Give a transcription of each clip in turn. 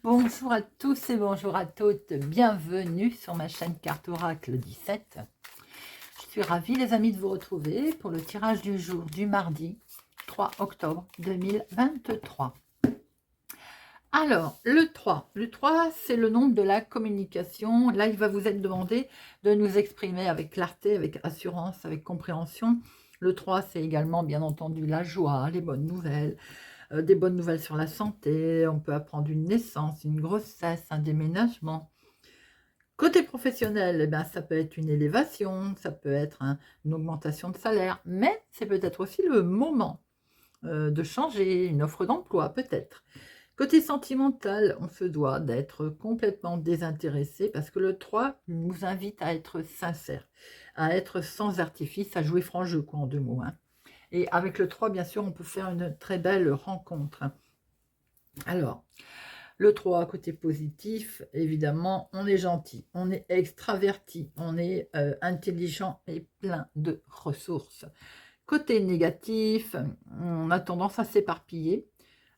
Bonjour à tous et bonjour à toutes, bienvenue sur ma chaîne Carte Oracle 17. Je suis ravie les amis de vous retrouver pour le tirage du jour du mardi 3 octobre 2023. Alors, le 3 c'est le nombre de la communication. Là, il va vous être demandé de nous exprimer avec clarté, avec assurance, avec compréhension. Le 3, c'est également bien entendu la joie, les bonnes nouvelles. Des bonnes nouvelles sur la santé, on peut apprendre une naissance, une grossesse, un déménagement. Côté professionnel, eh ben, ça peut être une élévation, ça peut être une augmentation de salaire, mais c'est peut-être aussi le moment de changer, une offre d'emploi peut-être. Côté sentimental, on se doit d'être complètement désintéressé parce que le 3 nous invite à être sincère, à être sans artifice, à jouer franc jeu, quoi, en deux mots. Et avec le 3, bien sûr, on peut faire une très belle rencontre. Alors, le 3, côté positif, évidemment, on est gentil, on est extraverti, on est intelligent et plein de ressources. Côté négatif, on a tendance à s'éparpiller,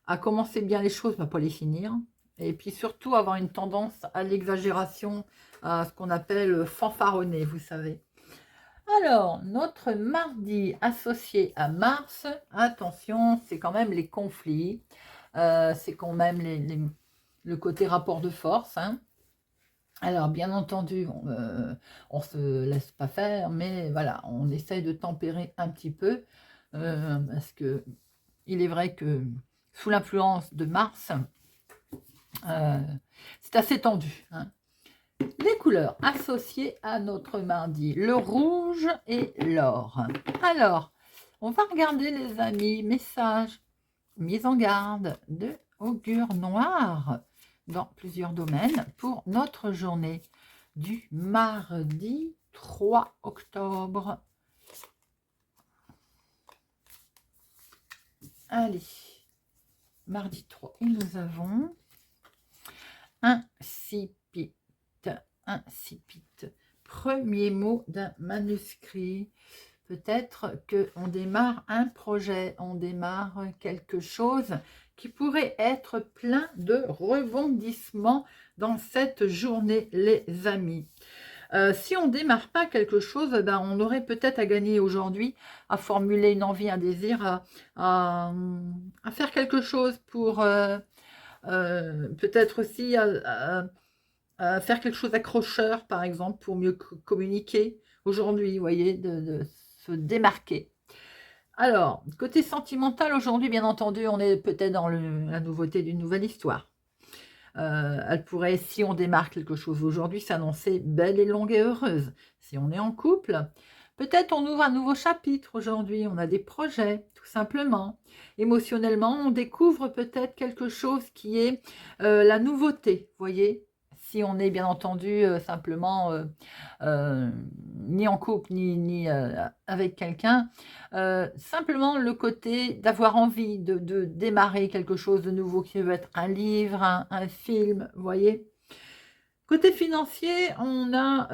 à commencer bien les choses, mais pas les finir. Et puis surtout, avoir une tendance à l'exagération, à ce qu'on appelle fanfaronner, vous savez. Alors, notre mardi associé à Mars, attention, c'est quand même les conflits, c'est quand même le côté rapport de force. Alors, bien entendu, on se laisse pas faire, mais voilà, on essaye de tempérer un petit peu, parce que il est vrai que sous l'influence de Mars, c'est assez tendu. Les couleurs associées à notre mardi, le rouge et l'or. Alors, on va regarder les amis, messages, mise en garde de augure noir dans plusieurs domaines pour notre journée du mardi 3 octobre. Allez, mardi 3, et nous avons insipide. Insipide. Premier mot d'un manuscrit. Peut-être qu'on démarre un projet, on démarre quelque chose qui pourrait être plein de rebondissements dans cette journée, les amis. Si on ne démarre pas quelque chose, ben on aurait peut-être à gagner aujourd'hui, à formuler une envie, un désir, à faire quelque chose pour peut-être aussi faire quelque chose d'accrocheur, par exemple, pour mieux communiquer aujourd'hui, vous voyez, de se démarquer. Alors, côté sentimental, aujourd'hui, bien entendu, on est peut-être dans la nouveauté d'une nouvelle histoire. Elle pourrait, si on démarre quelque chose aujourd'hui, s'annoncer belle et longue et heureuse. Si on est en couple, peut-être on ouvre un nouveau chapitre aujourd'hui, on a des projets, tout simplement. Émotionnellement, on découvre peut-être quelque chose qui est la nouveauté, vous voyez. Si on est bien entendu simplement ni en couple, ni avec quelqu'un, simplement le côté d'avoir envie de démarrer quelque chose de nouveau qui peut être un livre, un film, vous voyez. Côté financier, on a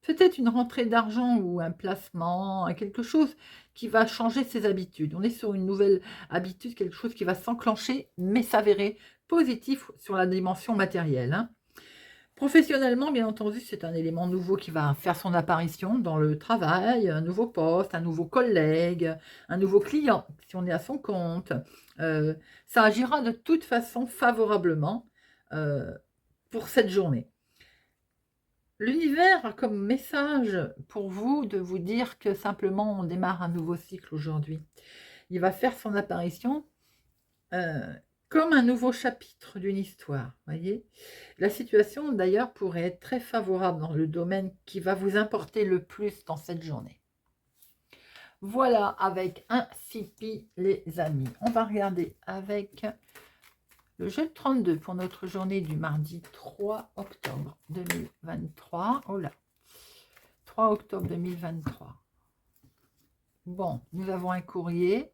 peut-être une rentrée d'argent ou un placement, quelque chose qui va changer ses habitudes. On est sur une nouvelle habitude, quelque chose qui va s'enclencher, mais s'avérer positif sur la dimension matérielle. Professionnellement, bien entendu, c'est un élément nouveau qui va faire son apparition dans le travail, un nouveau poste, un nouveau collègue, un nouveau client, si on est à son compte. Ça agira de toute façon favorablement pour cette journée. L'univers a comme message pour vous de vous dire que simplement on démarre un nouveau cycle aujourd'hui. Il va faire son apparition comme un nouveau chapitre d'une histoire, voyez. La situation d'ailleurs pourrait être très favorable dans le domaine qui va vous importer le plus dans cette journée. Voilà, avec Insipide les amis. On va regarder avec le jeu de 32 pour notre journée du mardi 3 octobre 2023. Oh là, 3 octobre 2023. Bon, nous avons un courrier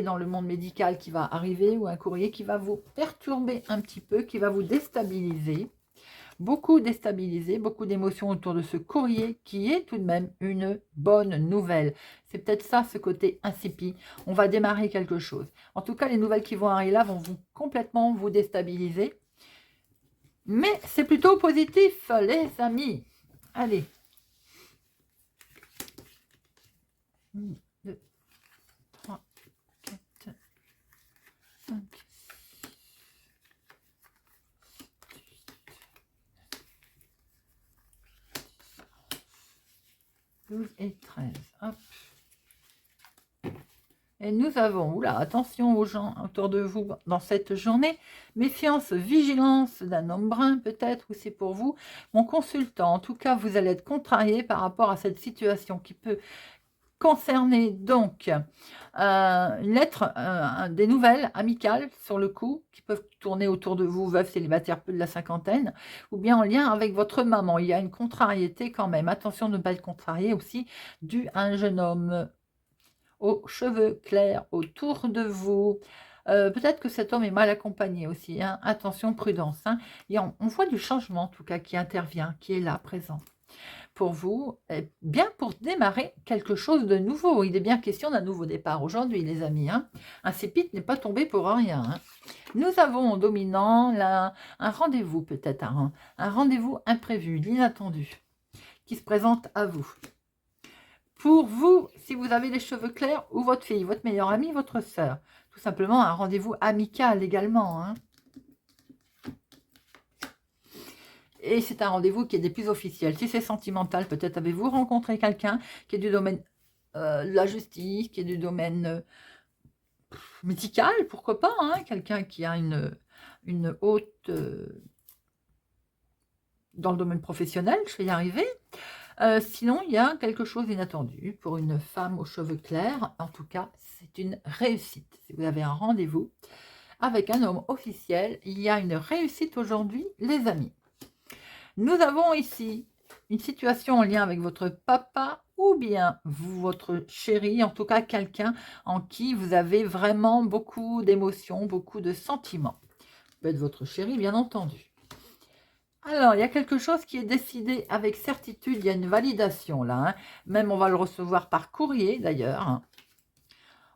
dans le monde médical qui va arriver, ou un courrier qui va vous perturber un petit peu, qui va vous déstabiliser. beaucoup déstabilisé, beaucoup d'émotions autour de ce courrier qui est tout de même une bonne nouvelle. C'est peut-être ça, ce côté insipide. On va démarrer quelque chose. En tout cas, les nouvelles qui vont arriver là vont complètement vous déstabiliser. Mais c'est plutôt positif, les amis. Allez. 1, 2, 3, 4, 5, 12 et 13. Hop. Et nous avons, oula, attention aux gens autour de vous dans cette journée. Méfiance, vigilance d'un homme brun peut-être, ou c'est pour vous. Mon consultant, en tout cas, vous allez être contrarié par rapport à cette situation qui peut concerner donc une lettre, des nouvelles amicales sur le coup, qui peuvent tourner autour de vous, veuf, célibataire, peu de la cinquantaine, ou bien en lien avec votre maman. Il y a une contrariété quand même. Attention de ne pas être contrarié aussi, dû à un jeune homme aux cheveux clairs autour de vous. Peut-être que cet homme est mal accompagné aussi. Hein. Attention, prudence. Hein. Et on voit du changement, en tout cas, qui intervient, qui est là, présent. Pour vous, bien pour démarrer quelque chose de nouveau. Il est bien question d'un nouveau départ aujourd'hui, les amis. Hein. Un sépite n'est pas tombé pour rien. Hein. Nous avons en dominant un rendez-vous, peut-être un rendez-vous imprévu, l'inattendu, qui se présente à vous. Pour vous, si vous avez les cheveux clairs, ou votre fille, votre meilleure amie, votre sœur. Tout simplement un rendez-vous amical également. Hein. Et c'est un rendez-vous qui est des plus officiels. Si c'est sentimental, peut-être avez-vous rencontré quelqu'un qui est du domaine de la justice, qui est du domaine médical, pourquoi pas. Hein. Quelqu'un qui a une haute... dans le domaine professionnel, je vais y arriver. Sinon, il y a quelque chose d'inattendu pour une femme aux cheveux clairs. En tout cas, c'est une réussite. Si vous avez un rendez-vous avec un homme officiel, il y a une réussite aujourd'hui, les amis. Nous avons ici une situation en lien avec votre papa ou bien votre chéri, en tout cas quelqu'un en qui vous avez vraiment beaucoup d'émotions, beaucoup de sentiments. Peut-être votre chéri, bien entendu. Alors, il y a quelque chose qui est décidé avec certitude, il y a une validation là, hein. Même on va le recevoir par courrier d'ailleurs. Hein.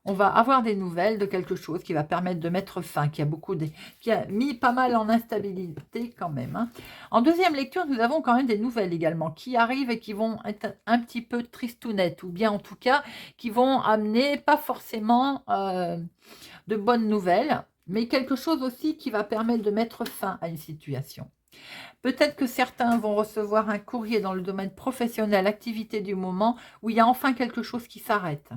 On va avoir des nouvelles de quelque chose qui va permettre de mettre fin, qui a mis pas mal en instabilité quand même. Hein. En deuxième lecture, nous avons quand même des nouvelles également qui arrivent et qui vont être un petit peu tristounettes, ou bien en tout cas qui vont amener pas forcément de bonnes nouvelles, mais quelque chose aussi qui va permettre de mettre fin à une situation. Peut-être que certains vont recevoir un courrier dans le domaine professionnel, activité du moment, où il y a enfin quelque chose qui s'arrête.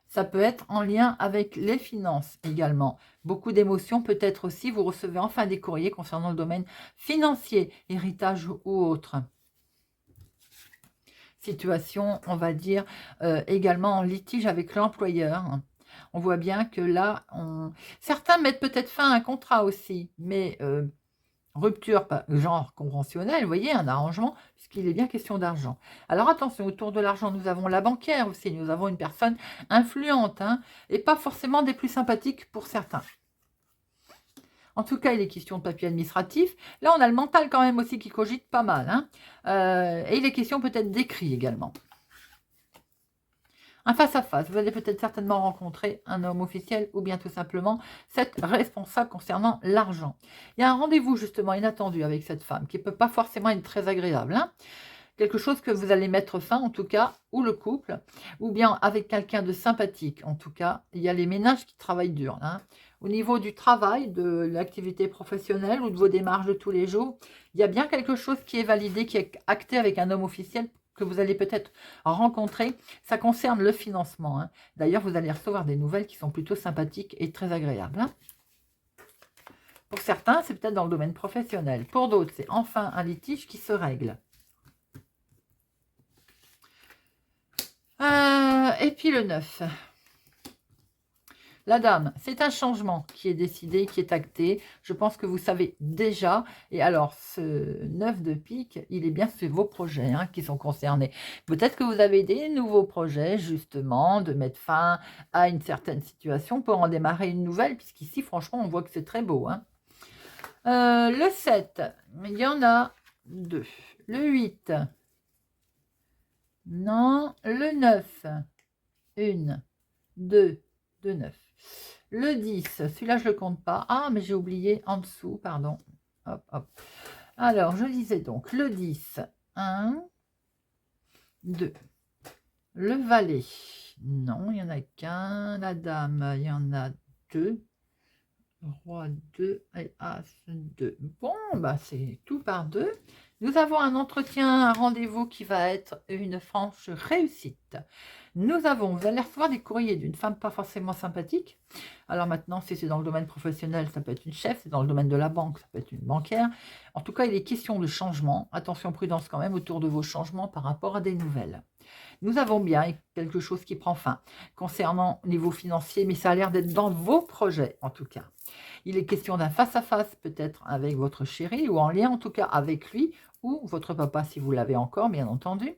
Ça peut être en lien avec les finances également. Beaucoup d'émotions, peut-être aussi, vous recevez enfin des courriers concernant le domaine financier, héritage ou autre. Situation, on va dire, également en litige avec l'employeur. On voit bien que là, certains mettent peut-être fin à un contrat aussi, mais rupture, genre conventionnelle, vous voyez, un arrangement, puisqu'il est bien question d'argent. Alors attention, autour de l'argent, nous avons la banquière aussi, nous avons une personne influente, hein, et pas forcément des plus sympathiques pour certains. En tout cas, il est question de papier administratif. Là, on a le mental quand même aussi qui cogite pas mal. Hein. Et il est question peut-être d'écrit également. Un face-à-face, vous allez peut-être certainement rencontrer un homme officiel ou bien tout simplement cette responsable concernant l'argent. Il y a un rendez-vous justement inattendu avec cette femme qui ne peut pas forcément être très agréable. Hein. Quelque chose que vous allez mettre fin en tout cas, ou le couple, ou bien avec quelqu'un de sympathique. En tout cas, il y a les ménages qui travaillent dur. Hein. Au niveau du travail, de l'activité professionnelle ou de vos démarches de tous les jours, il y a bien quelque chose qui est validé, qui est acté avec un homme officiel que vous allez peut-être rencontrer, ça concerne le financement. Hein. D'ailleurs, vous allez recevoir des nouvelles qui sont plutôt sympathiques et très agréables. Hein. Pour certains, c'est peut-être dans le domaine professionnel. Pour d'autres, c'est enfin un litige qui se règle. Et puis le 9. La dame, c'est un changement qui est décidé, qui est acté. Je pense que vous savez déjà. Et alors, ce 9 de pique, il est bien sur vos projets hein, qui sont concernés. Peut-être que vous avez des nouveaux projets, justement, de mettre fin à une certaine situation pour en démarrer une nouvelle, puisqu'ici, franchement, on voit que c'est très beau. Hein. Le 7, il y en a 2. Le 8, non. Le 9, 1, 2, 2, 9. Le 10, celui-là, je ne le compte pas. Ah, mais j'ai oublié en dessous, pardon. Hop, hop. Alors, je disais donc le 10, 1, 2. Le valet, non, il n'y en a qu'un. La dame, il y en a 2. Roi 2 et As 2. Bon, bah c'est tout par 2. Nous avons un entretien, un rendez-vous qui va être une franche réussite. Vous allez recevoir des courriers d'une femme pas forcément sympathique. Alors maintenant, si c'est dans le domaine professionnel, ça peut être une chef. C'est dans le domaine de la banque, ça peut être une banquière. En tout cas, il est question de changement. Attention, prudence quand même autour de vos changements par rapport à des nouvelles. Nous avons bien quelque chose qui prend fin concernant au niveau financier, mais ça a l'air d'être dans vos projets en tout cas. Il est question d'un face-à-face peut-être avec votre chéri ou en lien en tout cas avec lui ou votre papa si vous l'avez encore, bien entendu.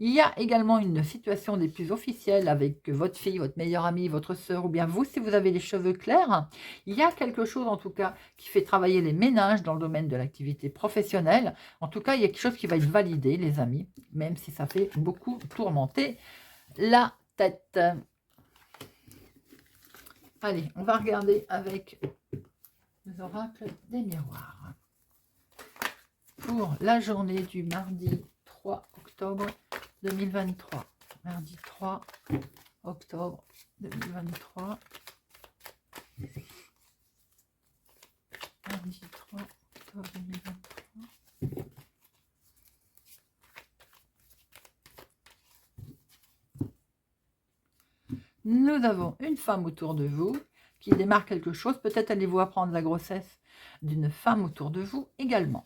Il y a également une situation des plus officielles avec votre fille, votre meilleure amie, votre sœur ou bien vous si vous avez les cheveux clairs. Il y a quelque chose en tout cas qui fait travailler les ménages dans le domaine de l'activité professionnelle. En tout cas, il y a quelque chose qui va être validé, les amis, même si ça fait beaucoup tourmenter la tête. Allez, on va regarder avec les oracles des miroirs. Pour la journée du mardi 3 octobre 2023. Mardi 3 octobre 2023. Mardi 3 octobre 2023. Nous avons une femme autour de vous qui démarre quelque chose. Peut-être allez-vous apprendre la grossesse d'une femme autour de vous également.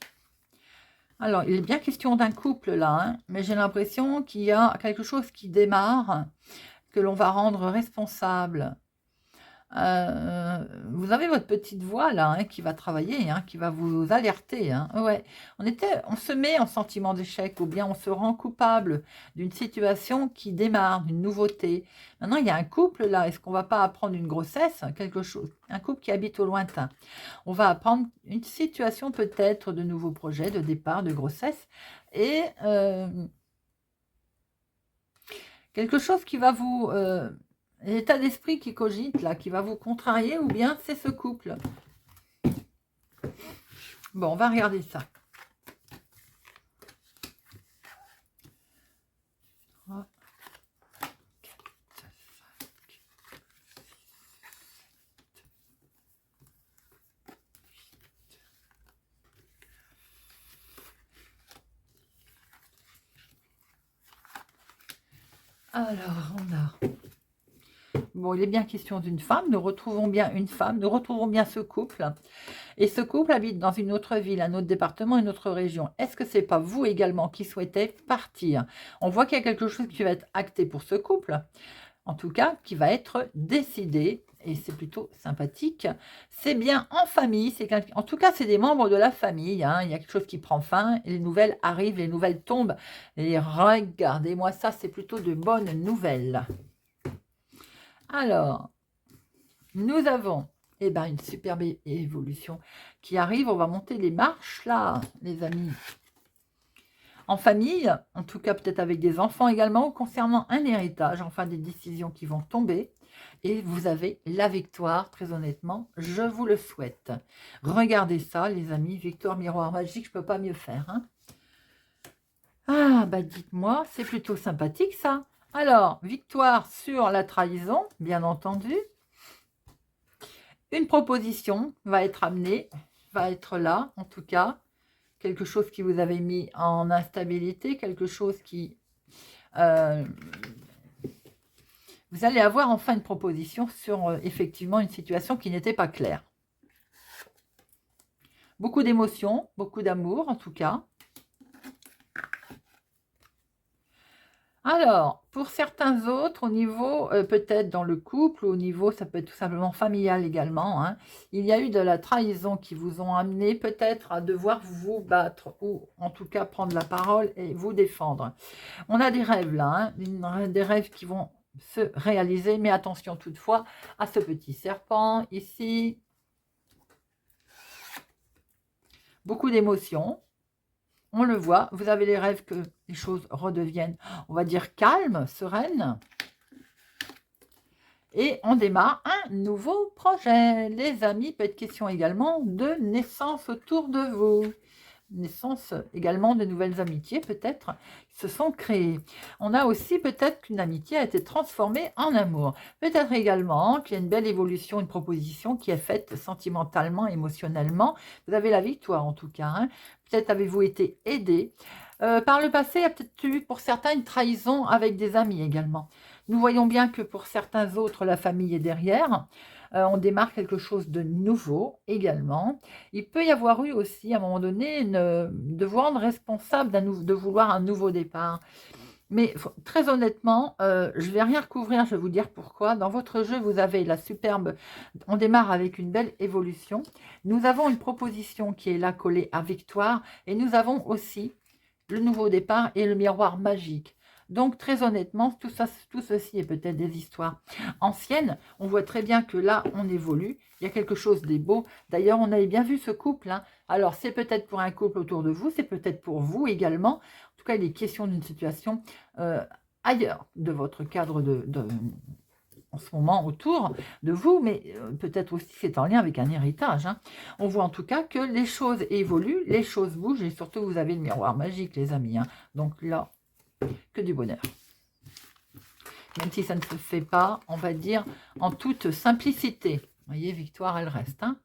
Alors, il est bien question d'un couple là, hein, mais j'ai l'impression qu'il y a quelque chose qui démarre, que l'on va rendre responsable. Vous avez votre petite voix là hein, qui va travailler, hein, qui va vous alerter. Hein. Ouais. On se met en sentiment d'échec ou bien on se rend coupable d'une situation qui démarre, d'une nouveauté. Maintenant, il y a un couple là. Est-ce qu'on va pas apprendre une grossesse, quelque chose, un couple qui habite au lointain. On va apprendre une situation peut-être de nouveaux projets, de départ, de grossesse et quelque chose qui va vous l'état d'esprit qui cogite, là, qui va vous contrarier, ou bien c'est ce couple. Bon, on va regarder ça. 3, 4, 5, 7, 8. Alors, on a... Bon, il est bien question d'une femme. Nous retrouvons bien une femme. Nous retrouvons bien ce couple. Et ce couple habite dans une autre ville, un autre département, une autre région. Est-ce que ce n'est pas vous également qui souhaitez partir? On voit qu'il y a quelque chose qui va être acté pour ce couple. En tout cas, qui va être décidé. Et c'est plutôt sympathique. C'est bien en famille. En tout cas, c'est des membres de la famille. Hein. Il y a quelque chose qui prend fin. Et les nouvelles arrivent, les nouvelles tombent. Et regardez-moi ça, c'est plutôt de bonnes nouvelles. Alors, nous avons une superbe évolution qui arrive. On va monter les marches là, les amis. En famille, en tout cas peut-être avec des enfants également, concernant un héritage, enfin des décisions qui vont tomber. Et vous avez la victoire, très honnêtement, je vous le souhaite. Regardez ça, les amis, victoire miroir magique, je ne peux pas mieux faire. Hein. Ah, bah dites-moi, c'est plutôt sympathique ça. Alors, victoire sur la trahison, bien entendu. Une proposition va être amenée, va être là, en tout cas. Quelque chose qui vous avait mis en instabilité, quelque chose qui... vous allez avoir enfin une proposition sur effectivement une situation qui n'était pas claire. Beaucoup d'émotions, beaucoup d'amour en tout cas. Alors, pour certains autres, au niveau, peut-être dans le couple, au niveau, ça peut être tout simplement familial également, hein, il y a eu de la trahison qui vous ont amené peut-être à devoir vous battre ou en tout cas prendre la parole et vous défendre. On a des rêves là, hein, des rêves qui vont se réaliser, mais attention toutefois à ce petit serpent ici. beaucoup d'émotions. On le voit, vous avez les rêves que les choses redeviennent, on va dire, calmes, sereines. Et on démarre un nouveau projet. Les amis, peut être question également de naissance autour de vous. Naissance également de nouvelles amitiés peut-être se sont créées. On a aussi peut-être qu'une amitié a été transformée en amour. Peut-être également qu'il y a une belle évolution, une proposition qui est faite sentimentalement, émotionnellement. Vous avez la victoire en tout cas. Hein. Peut-être avez-vous été aidé. Par le passé, il y a peut-être eu pour certains une trahison avec des amis également. Nous voyons bien que pour certains autres, la famille est derrière. On démarre quelque chose de nouveau également. Il peut y avoir eu aussi, à un moment donné, de vous rendre responsable de vouloir un nouveau départ. Mais très honnêtement, je ne vais rien recouvrir, je vais vous dire pourquoi. Dans votre jeu, vous avez la superbe... On démarre avec une belle évolution. Nous avons une proposition qui est là collée à victoire. Et nous avons aussi le nouveau départ et le miroir magique. Donc, très honnêtement, tout ceci est peut-être des histoires anciennes. On voit très bien que là, on évolue. Il y a quelque chose de beau. D'ailleurs, on avait bien vu ce couple. Hein. Alors, c'est peut-être pour un couple autour de vous. C'est peut-être pour vous également. En tout cas, il est question d'une situation ailleurs de votre cadre en ce moment autour de vous, mais peut-être aussi c'est en lien avec un héritage. Hein. On voit en tout cas que les choses évoluent, les choses bougent, et surtout vous avez le miroir magique, les amis. Hein. Donc là, que du bonheur. Même si ça ne se fait pas, on va dire, en toute simplicité. Vous voyez, victoire, elle reste. Hein.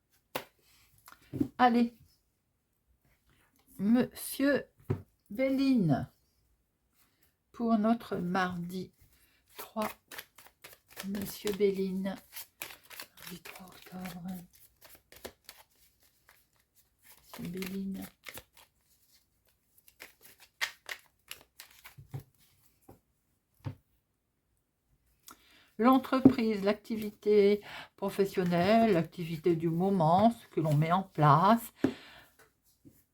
Allez, Monsieur Béline, pour notre mardi 3 Monsieur Béline, du 3 octobre. Monsieur Béline. L'entreprise, l'activité professionnelle, l'activité du moment, ce que l'on met en place.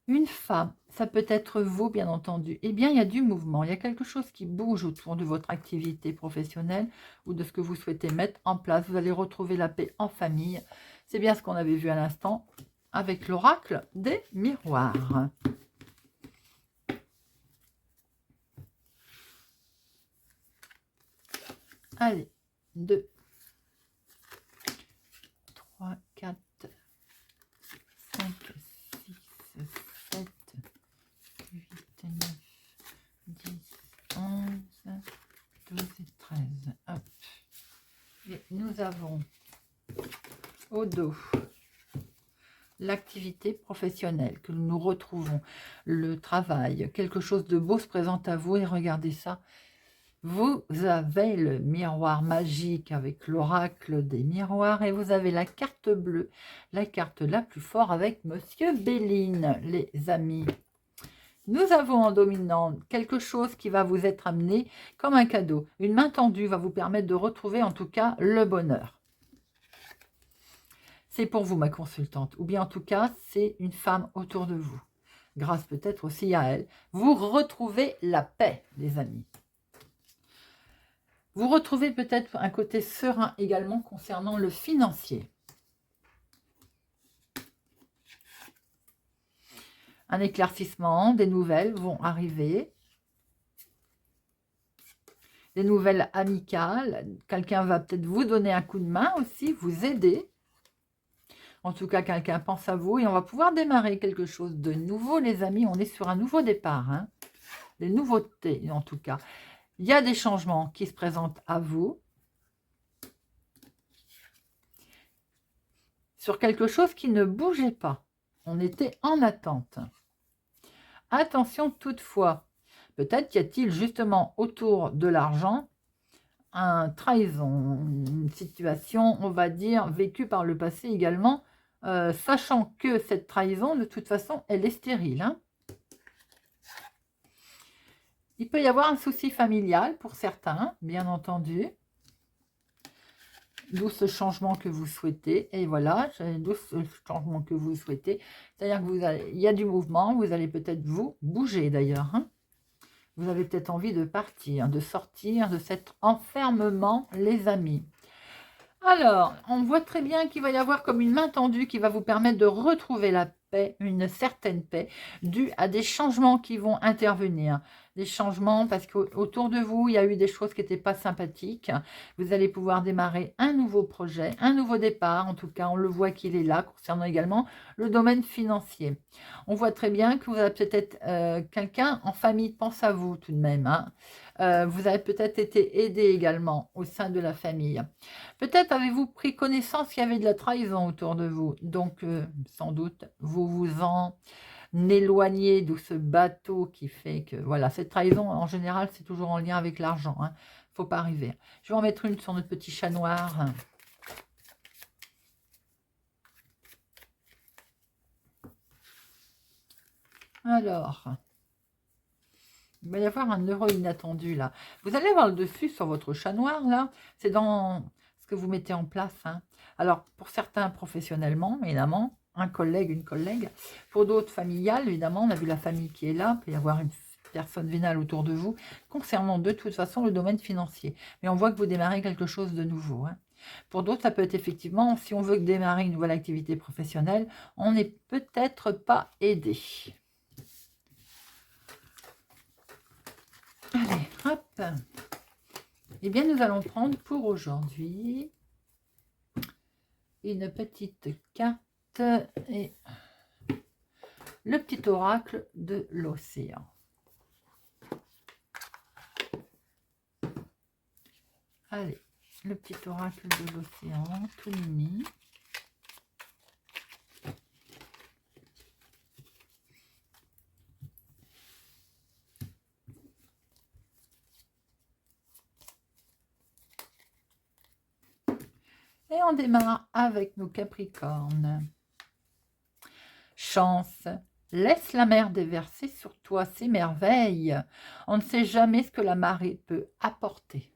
Une femme, ça peut être vous, bien entendu. Eh bien, il y a du mouvement, il y a quelque chose qui bouge autour de votre activité professionnelle ou de ce que vous souhaitez mettre en place. Vous allez retrouver la paix en famille. C'est bien ce qu'on avait vu à l'instant avec l'oracle des miroirs. Allez, 2, 3, 4, 5, 6, 7, 8, 9, 10, 11, 12 et 13. Hop. Et nous avons au dos l'activité professionnelle que nous retrouvons, le travail, quelque chose de beau se présente à vous et regardez ça. Vous avez le miroir magique avec l'oracle des miroirs et vous avez la carte bleue, la carte la plus forte avec Monsieur Béline, les amis. Nous avons en dominant quelque chose qui va vous être amené comme un cadeau. Une main tendue va vous permettre de retrouver en tout cas le bonheur. C'est pour vous, ma consultante. Ou bien en tout cas, c'est une femme autour de vous. Grâce peut-être aussi à elle. Vous retrouvez la paix, les amis. Vous retrouvez peut-être un côté serein également concernant le financier. Un éclaircissement, des nouvelles vont arriver. Des nouvelles amicales. Quelqu'un va peut-être vous donner un coup de main aussi, vous aider. En tout cas, quelqu'un pense à vous et on va pouvoir démarrer quelque chose de nouveau, les amis. On est sur un nouveau départ. Hein. Des nouveautés, en tout cas. Il y a des changements qui se présentent à vous. Sur quelque chose qui ne bougeait pas. On était en attente. Attention toutefois, peut-être y a-t-il justement autour de l'argent un trahison, une situation, on va dire, vécue par le passé également, sachant que cette trahison, de toute façon, elle est stérile. Hein. Il peut y avoir un souci familial pour certains, bien entendu. D'où ce changement que vous souhaitez. Et voilà, d'où ce changement que vous souhaitez. C'est-à-dire qu'il y a du mouvement, vous allez peut-être vous bouger d'ailleurs. Hein. Vous avez peut-être envie de partir, de sortir de cet enfermement, les amis. Alors, on voit très bien qu'il va y avoir comme une main tendue qui va vous permettre de retrouver la paix, une certaine paix, due à des changements qui vont intervenir. Des changements parce qu'autour de vous, il y a eu des choses qui n'étaient pas sympathiques. Vous allez pouvoir démarrer un nouveau projet, un nouveau départ. En tout cas, on le voit qu'il est là, concernant également le domaine financier. On voit très bien que vous avez peut-être quelqu'un en famille, pense à vous tout de même. Hein. Vous avez peut-être été aidé également au sein de la famille. Peut-être avez-vous pris connaissance qu'il y avait de la trahison autour de vous. Donc, sans doute, vous vous en éloignez de ce bateau qui fait que, voilà, cette trahison, en général, c'est toujours en lien avec l'argent. Hein. Faut pas arriver. Je vais en mettre une sur notre petit chat noir. Alors, il va y avoir un heureux inattendu là. Vous allez avoir le dessus sur votre chat noir là. C'est dans ce que vous mettez en place. Hein. Alors, pour certains professionnellement, évidemment, un collègue, une collègue. Pour d'autres familiales, évidemment, on a vu la famille qui est là. Il peut y avoir une personne vénale autour de vous, concernant de toute façon le domaine financier. Mais on voit que vous démarrez quelque chose de nouveau. Hein. Pour d'autres, ça peut être effectivement, si on veut démarrer une nouvelle activité professionnelle, on n'est peut-être pas aidé. Allez, hop. Eh bien, nous allons prendre pour aujourd'hui une petite carte et le petit oracle de l'océan. Allez, le petit oracle de l'océan, tout mimi. Et on démarre avec nos Capricornes. Chance, laisse la mer déverser sur toi ses merveilles. On ne sait jamais ce que la marée peut apporter.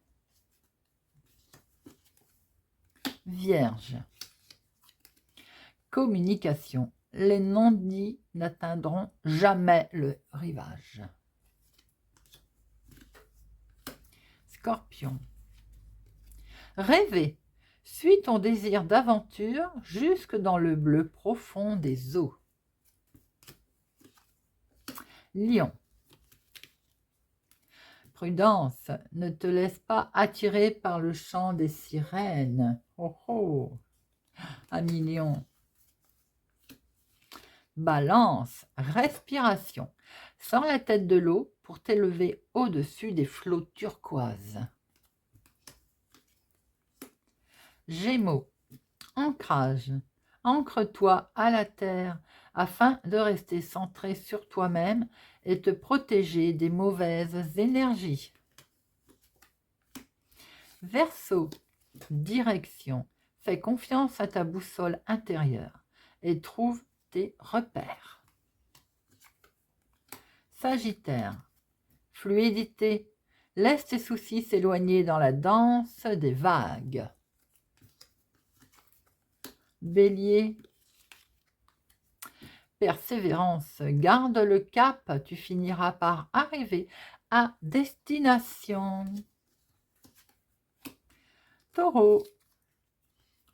Vierge, communication, les non-dits n'atteindront jamais le rivage. Scorpion, rêver. Suis ton désir d'aventure jusque dans le bleu profond des eaux. Lion. Prudence, ne te laisse pas attirer par le chant des sirènes. Oh oh, ami Lion. Balance, respiration. Sors la tête de l'eau pour t'élever au-dessus des flots turquoises. Gémeaux, ancrage, ancre-toi à la terre afin de rester centré sur toi-même et te protéger des mauvaises énergies. Verseau, direction, fais confiance à ta boussole intérieure et trouve tes repères. Sagittaire, fluidité, laisse tes soucis s'éloigner dans la danse des vagues. Bélier, persévérance, garde le cap, tu finiras par arriver à destination. Taureau,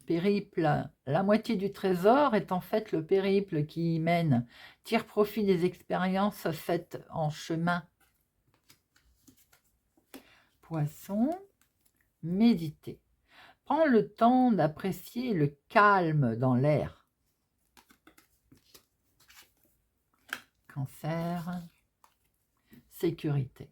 périple, la moitié du trésor est en fait le périple qui y mène. Tire profit des expériences faites en chemin. Poisson, méditer. Prends le temps d'apprécier le calme dans l'air. Cancer, sécurité.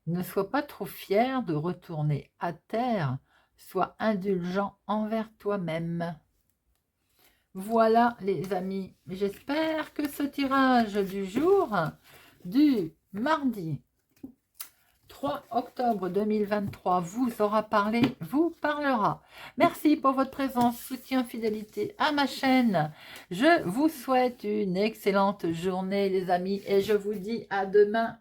Ne sois pas trop fier de retourner à terre, sois indulgent envers toi-même. Voilà les amis, j'espère que ce tirage du jour, du mardi 3 octobre 2023 vous aura parlé, vous parlera. Merci pour votre présence, soutien, fidélité à ma chaîne. Je vous souhaite une excellente journée les amis et je vous dis à demain.